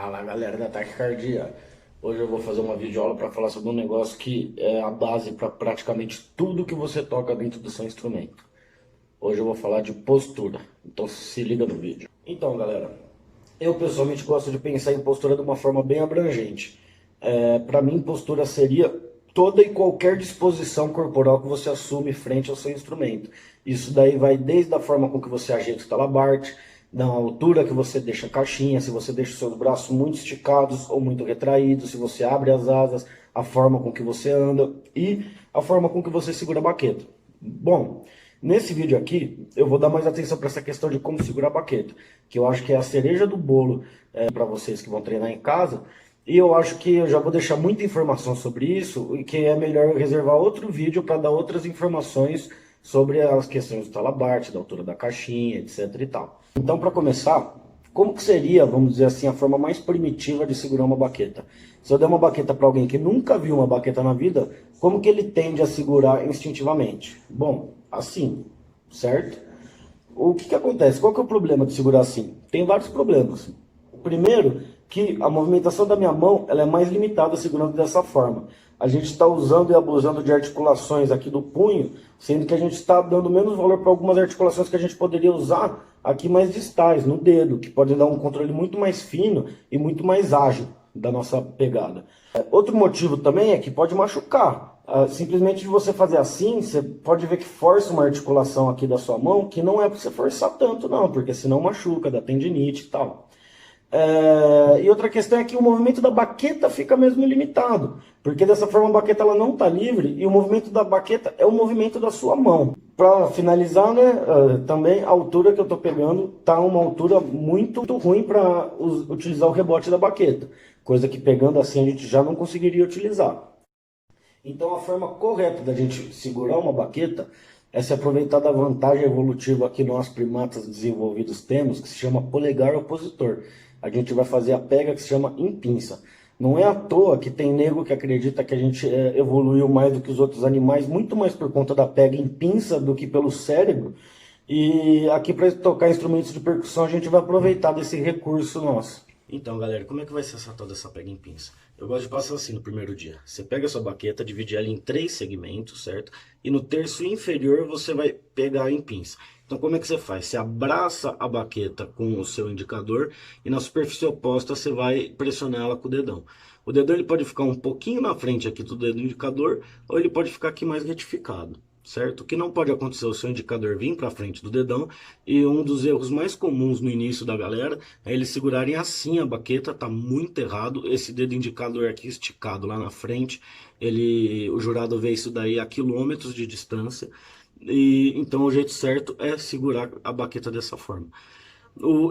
Fala galera da taquicardia, hoje eu vou fazer uma videoaula para falar sobre um negócio que é a base para praticamente tudo que você toca dentro do seu instrumento. Hoje eu vou falar de postura, então se liga no vídeo. Então galera, eu pessoalmente gosto de pensar em postura de uma forma bem abrangente. Para mim postura seria toda e qualquer disposição corporal que você assume frente ao seu instrumento. Isso daí vai desde a forma com que você ajeita o talabarte, da altura que você deixa a caixinha, se você deixa os seus braços muito esticados ou muito retraídos, se você abre as asas, a forma com que você anda e a forma com que você segura a baqueta. Bom, nesse vídeo aqui eu vou dar mais atenção para essa questão de como segurar a baqueta, que eu acho que é a cereja do bolo para vocês que vão treinar em casa. E eu acho que eu já vou deixar muita informação sobre isso e que é melhor reservar outro vídeo para dar outras informações sobre as questões do talabarte, da altura da caixinha, etc e tal. Então, para começar, como que seria, vamos dizer assim, a forma mais primitiva de segurar uma baqueta? Se eu der uma baqueta para alguém que nunca viu uma baqueta na vida, como que ele tende a segurar instintivamente? Bom, assim, certo? O que acontece? Qual que é o problema de segurar assim? Tem vários problemas. Primeiro, que a movimentação da minha mão ela é mais limitada segurando dessa forma. A gente está usando e abusando de articulações aqui do punho, sendo que a gente está dando menos valor para algumas articulações que a gente poderia usar aqui mais distais, no dedo, que podem dar um controle muito mais fino e muito mais ágil da nossa pegada. Outro motivo também é que pode machucar. Simplesmente de você fazer assim, você pode ver que força uma articulação aqui da sua mão, que não é para você forçar tanto não, porque senão machuca, dá tendinite e tal. E outra questão é que o movimento da baqueta fica mesmo limitado, porque dessa forma a baqueta ela não está livre e o movimento da baqueta é o movimento da sua mão. Para finalizar, né, também a altura que eu estou pegando está uma altura muito ruim para utilizar o rebote da baqueta, coisa que pegando assim a gente já não conseguiria utilizar. Então a forma correta da gente segurar uma baqueta é se aproveitar da vantagem evolutiva que nós primatas desenvolvidos temos, que se chama polegar opositor. A gente vai fazer a pega que se chama em pinça. Não é à toa que tem nego que acredita que a gente evoluiu mais do que os outros animais, muito mais por conta da pega em pinça do que pelo cérebro. E aqui para tocar instrumentos de percussão a gente vai aproveitar desse recurso nosso. Então, galera, como é que vai ser essa tal dessa pega em pinça? Eu gosto de passar assim no primeiro dia. Você pega a sua baqueta, divide ela em 3 segmentos, certo? E no terço inferior você vai pegar em pinça. Então, como é que você faz? Você abraça a baqueta com o seu indicador e na superfície oposta você vai pressionar ela com o dedão. O dedão ele pode ficar um pouquinho na frente aqui do dedo indicador ou ele pode ficar aqui mais retificado. Certo? O que não pode acontecer é o seu indicador vir para frente do dedão, e um dos erros mais comuns no início da galera é eles segurarem assim a baqueta, tá muito errado. Esse dedo indicador aqui esticado lá na frente, o jurado vê isso daí a quilômetros de distância, e então o jeito certo é segurar a baqueta dessa forma.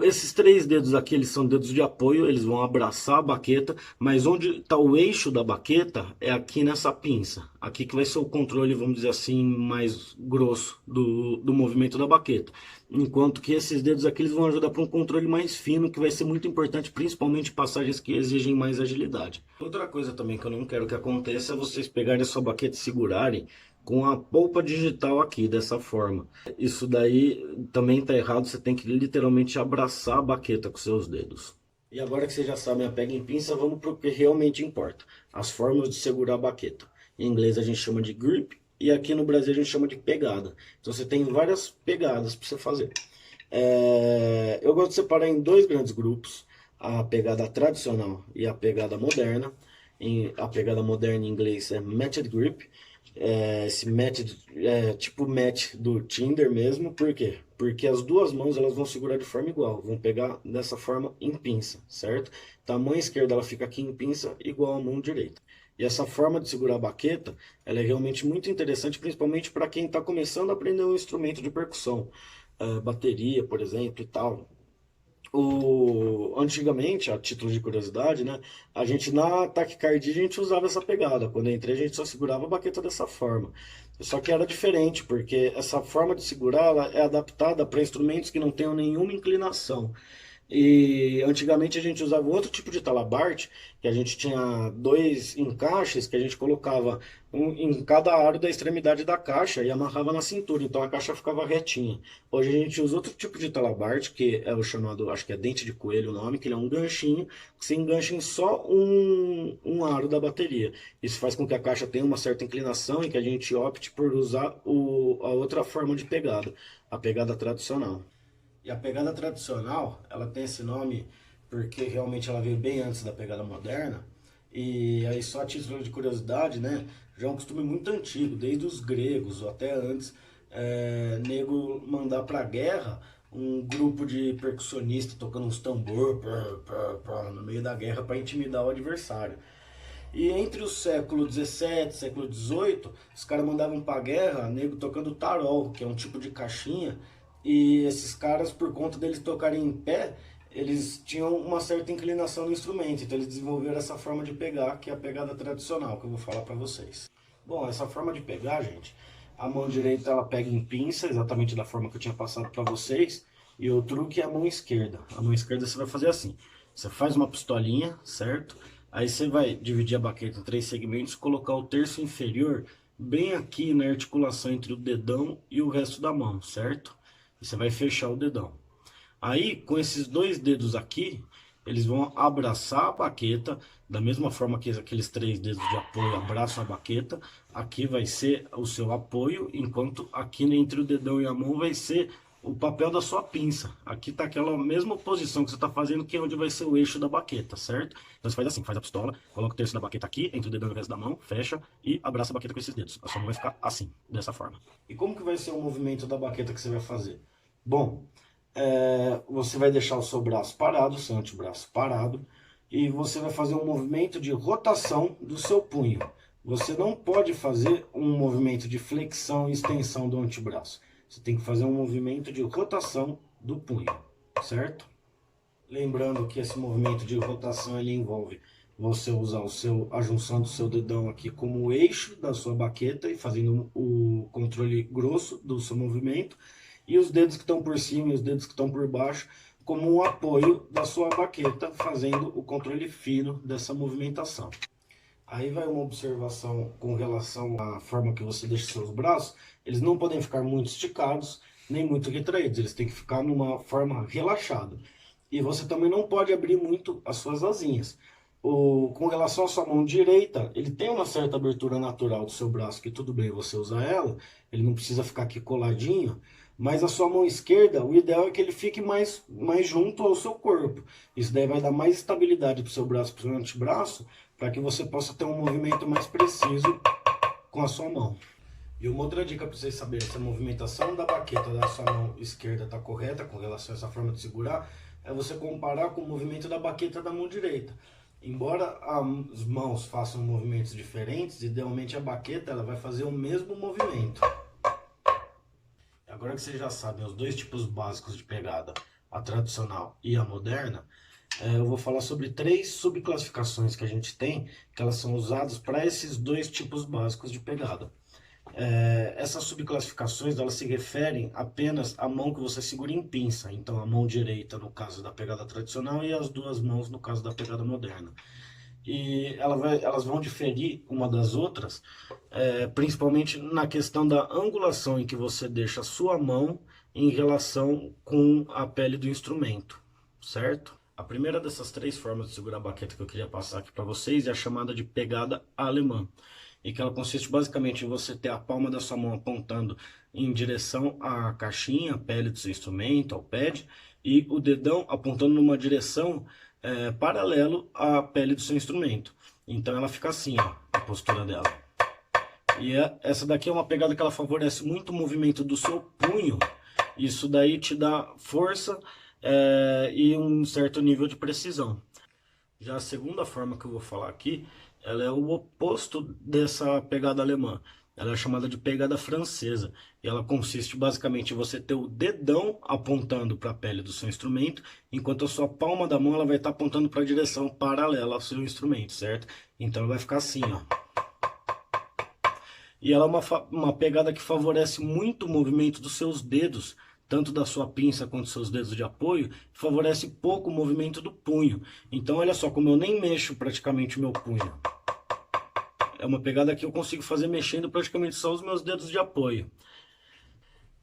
Esses 3 dedos aqui, eles são dedos de apoio, eles vão abraçar a baqueta, mas onde está o eixo da baqueta é aqui nessa pinça. Aqui que vai ser o controle, vamos dizer assim, mais grosso do movimento da baqueta. Enquanto que esses dedos aqui eles vão ajudar para um controle mais fino, que vai ser muito importante, principalmente em passagens que exigem mais agilidade. Outra coisa também que eu não quero que aconteça é vocês pegarem a sua baqueta e segurarem com a polpa digital aqui, dessa forma. Isso daí também está errado, você tem que literalmente abraçar a baqueta com seus dedos. E agora que vocês já sabem a pega em pinça, vamos para o que realmente importa. As formas de segurar a baqueta. Em inglês a gente chama de grip e aqui no Brasil a gente chama de pegada. Então você tem várias pegadas para você fazer. Eu gosto de separar em 2 grandes grupos. A pegada tradicional e a pegada moderna. A pegada moderna em inglês é matched grip. Esse match é tipo match do Tinder mesmo, por quê? Porque as duas mãos elas vão segurar de forma igual, vão pegar dessa forma em pinça, certo? Então a mão esquerda ela fica aqui em pinça igual à mão direita. E essa forma de segurar a baqueta, ela é realmente muito interessante, principalmente para quem está começando a aprender um instrumento de percussão, bateria, por exemplo, e tal. Antigamente, a título de curiosidade, né, a gente na taquicardia a gente usava essa pegada. Quando eu entrei a gente só segurava a baqueta dessa forma. Só que era diferente, porque essa forma de segurar ela é adaptada para instrumentos que não tenham nenhuma inclinação. E antigamente a gente usava outro tipo de talabarte, que a gente tinha dois encaixes que a gente colocava um em cada aro da extremidade da caixa e amarrava na cintura, então a caixa ficava retinha. Hoje a gente usa outro tipo de talabarte, que é o chamado, acho que é dente de coelho o nome, que ele é um ganchinho que se engancha em só um aro da bateria. Isso faz com que a caixa tenha uma certa inclinação e que a gente opte por usar a outra forma de pegada, a pegada tradicional. E a pegada tradicional, ela tem esse nome porque realmente ela veio bem antes da pegada moderna. E aí, só a título de curiosidade, né? Já é um costume muito antigo, desde os gregos ou até antes, nego mandar pra guerra um grupo de percussionistas tocando uns tambor no meio da guerra para intimidar o adversário. E entre o século XVII, século XVIII, os caras mandavam pra guerra, nego tocando tarol, que é um tipo de caixinha, e esses caras, por conta deles tocarem em pé, eles tinham uma certa inclinação no instrumento, então eles desenvolveram essa forma de pegar, que é a pegada tradicional, que eu vou falar pra vocês. Bom, essa forma de pegar, gente, a mão direita ela pega em pinça, exatamente da forma que eu tinha passado pra vocês, e o truque é a mão esquerda. A mão esquerda você vai fazer assim, você faz uma pistolinha, certo? Aí você vai dividir a baqueta em três segmentos, colocar o terço inferior bem aqui na articulação entre o dedão e o resto da mão, certo? E você vai fechar o dedão. Aí, com esses dois dedos aqui, eles vão abraçar a baqueta, da mesma forma que aqueles três dedos de apoio abraçam a baqueta. Aqui vai ser o seu apoio, enquanto aqui entre o dedão e a mão vai ser o papel da sua pinça. Aqui tá aquela mesma posição que você está fazendo, que é onde vai ser o eixo da baqueta, certo? Então você faz assim, faz a pistola, coloca o terço da baqueta aqui, entre o dedão e o resto da mão, fecha e abraça a baqueta com esses dedos. A sua mão vai ficar assim, dessa forma. E como que vai ser o movimento da baqueta que você vai fazer? Bom, você vai deixar o seu braço parado, seu antebraço parado, e você vai fazer um movimento de rotação do seu punho. Você não pode fazer um movimento de flexão e extensão do antebraço. Você tem que fazer um movimento de rotação do punho, certo? Lembrando que esse movimento de rotação ele envolve você usar a junção do seu dedão aqui como eixo da sua baqueta e fazendo o controle grosso do seu movimento, e os dedos que estão por cima e os dedos que estão por baixo como um apoio da sua baqueta, fazendo o controle fino dessa movimentação. Aí vai uma observação com relação à forma que você deixa seus braços. Eles não podem ficar muito esticados, nem muito retraídos. Eles têm que ficar numa forma relaxada. E você também não pode abrir muito as suas asinhas. Com relação à sua mão direita, ele tem uma certa abertura natural do seu braço, que tudo bem você usar ela, ele não precisa ficar aqui coladinho, mas a sua mão esquerda, o ideal é que ele fique mais junto ao seu corpo. Isso daí vai dar mais estabilidade para o seu braço, para o seu antebraço, para que você possa ter um movimento mais preciso com a sua mão. E uma outra dica para vocês saberem se a movimentação da baqueta da sua mão esquerda está correta com relação a essa forma de segurar, é você comparar com o movimento da baqueta da mão direita. Embora as mãos façam movimentos diferentes, idealmente a baqueta ela vai fazer o mesmo movimento. Agora que vocês já sabem os dois tipos básicos de pegada, a tradicional e a moderna, eu vou falar sobre três subclassificações que a gente tem, que elas são usadas para esses dois tipos básicos de pegada. Essas subclassificações elas se referem apenas à mão que você segura em pinça, então a mão direita no caso da pegada tradicional e as duas mãos no caso da pegada moderna. E elas vão diferir uma das outras, principalmente na questão da angulação em que você deixa a sua mão em relação com a pele do instrumento, certo? A primeira dessas três formas de segurar a baqueta que eu queria passar aqui para vocês é a chamada de pegada alemã, e que ela consiste basicamente em você ter a palma da sua mão apontando em direção à caixinha, à pele do seu instrumento, ao pad, e o dedão apontando numa direção paralelo à pele do seu instrumento. Então ela fica assim, ó, a postura dela. E essa daqui é uma pegada que ela favorece muito o movimento do seu punho. Isso daí te dá força e um certo nível de precisão. Já a segunda forma que eu vou falar aqui, ela é o oposto dessa pegada alemã. Ela é chamada de pegada francesa. E ela consiste basicamente em você ter o dedão apontando para a pele do seu instrumento, enquanto a sua palma da mão ela vai estar apontando para a direção paralela ao seu instrumento, certo? Então ela vai ficar assim, ó. E ela é uma pegada que favorece muito o movimento dos seus dedos, tanto da sua pinça quanto dos seus dedos de apoio, favorece pouco o movimento do punho. Então olha só, como eu nem mexo praticamente o meu punho, é uma pegada que eu consigo fazer mexendo praticamente só os meus dedos de apoio.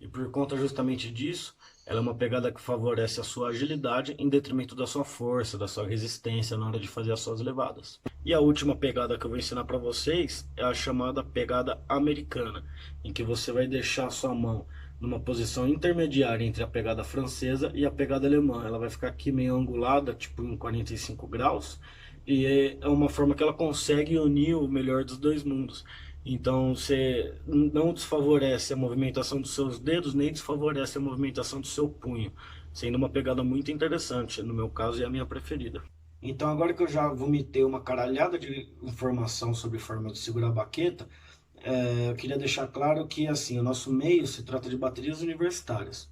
E por conta justamente disso, ela é uma pegada que favorece a sua agilidade em detrimento da sua força, da sua resistência na hora de fazer as suas levadas. E a última pegada que eu vou ensinar para vocês é a chamada pegada americana, em que você vai deixar a sua mão numa posição intermediária entre a pegada francesa e a pegada alemã. Ela vai ficar aqui meio angulada, tipo em 45 graus, e é uma forma que ela consegue unir o melhor dos dois mundos. Então você não desfavorece a movimentação dos seus dedos, nem desfavorece a movimentação do seu punho, sendo uma pegada muito interessante, no meu caso é a minha preferida. Então agora que eu já vomitei uma caralhada de informação sobre forma de segurar a baqueta, eu queria deixar claro que assim, o nosso meio se trata de baterias universitárias.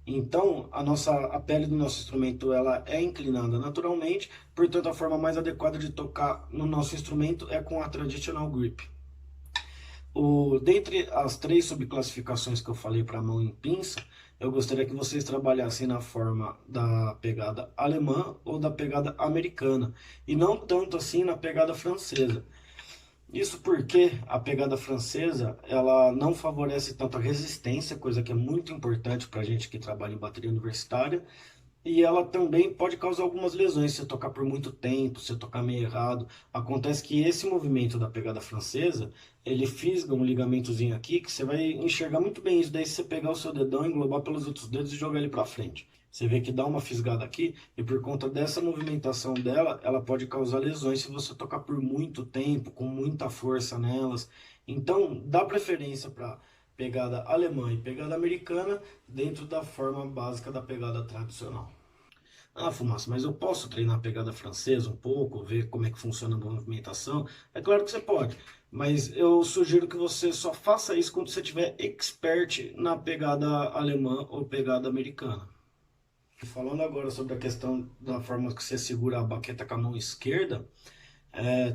Então, a pele do nosso instrumento ela é inclinada naturalmente, portanto a forma mais adequada de tocar no nosso instrumento é com a traditional grip. Dentre as 3 subclassificações que eu falei para mão em pinça, eu gostaria que vocês trabalhassem na forma da pegada alemã ou da pegada americana, e não tanto assim na pegada francesa. Isso porque a pegada francesa ela não favorece tanto a resistência, coisa que é muito importante para a gente que trabalha em bateria universitária, e ela também pode causar algumas lesões se tocar por muito tempo, se tocar meio errado. Acontece que esse movimento da pegada francesa, ele fisga um ligamentozinho aqui, que você vai enxergar muito bem isso daí se você pegar o seu dedão, englobar pelos outros dedos e jogar ele para frente. Você vê que dá uma fisgada aqui, e por conta dessa movimentação dela, ela pode causar lesões se você tocar por muito tempo, com muita força nelas. Então, dá preferência para pegada alemã e pegada americana dentro da forma básica da pegada tradicional. Ah, Fumaça, mas eu posso treinar a pegada francesa um pouco, ver como é que funciona a movimentação? É claro que você pode, mas eu sugiro que você só faça isso quando você tiver expert na pegada alemã ou pegada americana. Falando agora sobre a questão da forma que você segura a baqueta com a mão esquerda,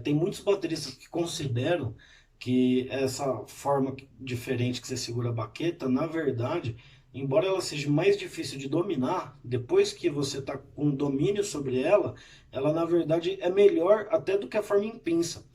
tem muitos bateristas que consideram que essa forma diferente que você segura a baqueta, na verdade, embora ela seja mais difícil de dominar, depois que você está com domínio sobre ela, ela na verdade é melhor até do que a forma em pinça.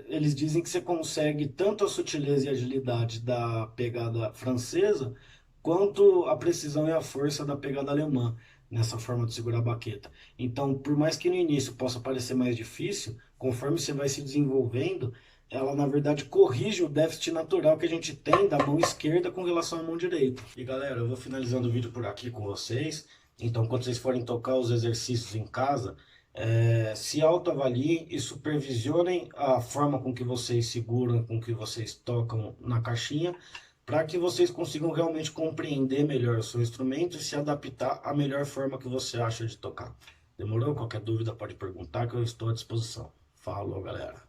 Eles dizem que você consegue tanto a sutileza e agilidade da pegada francesa, quanto a precisão e a força da pegada alemã, nessa forma de segurar a baqueta. Então, por mais que no início possa parecer mais difícil, conforme você vai se desenvolvendo, ela na verdade corrige o déficit natural que a gente tem da mão esquerda com relação à mão direita. E galera, eu vou finalizando o vídeo por aqui com vocês. Então, quando vocês forem tocar os exercícios em casa, se autoavaliem e supervisionem a forma com que vocês seguram, com que vocês tocam na caixinha, para que vocês consigam realmente compreender melhor o seu instrumento e se adaptar à melhor forma que você acha de tocar. Demorou? Qualquer dúvida pode perguntar que eu estou à disposição. Falou, galera!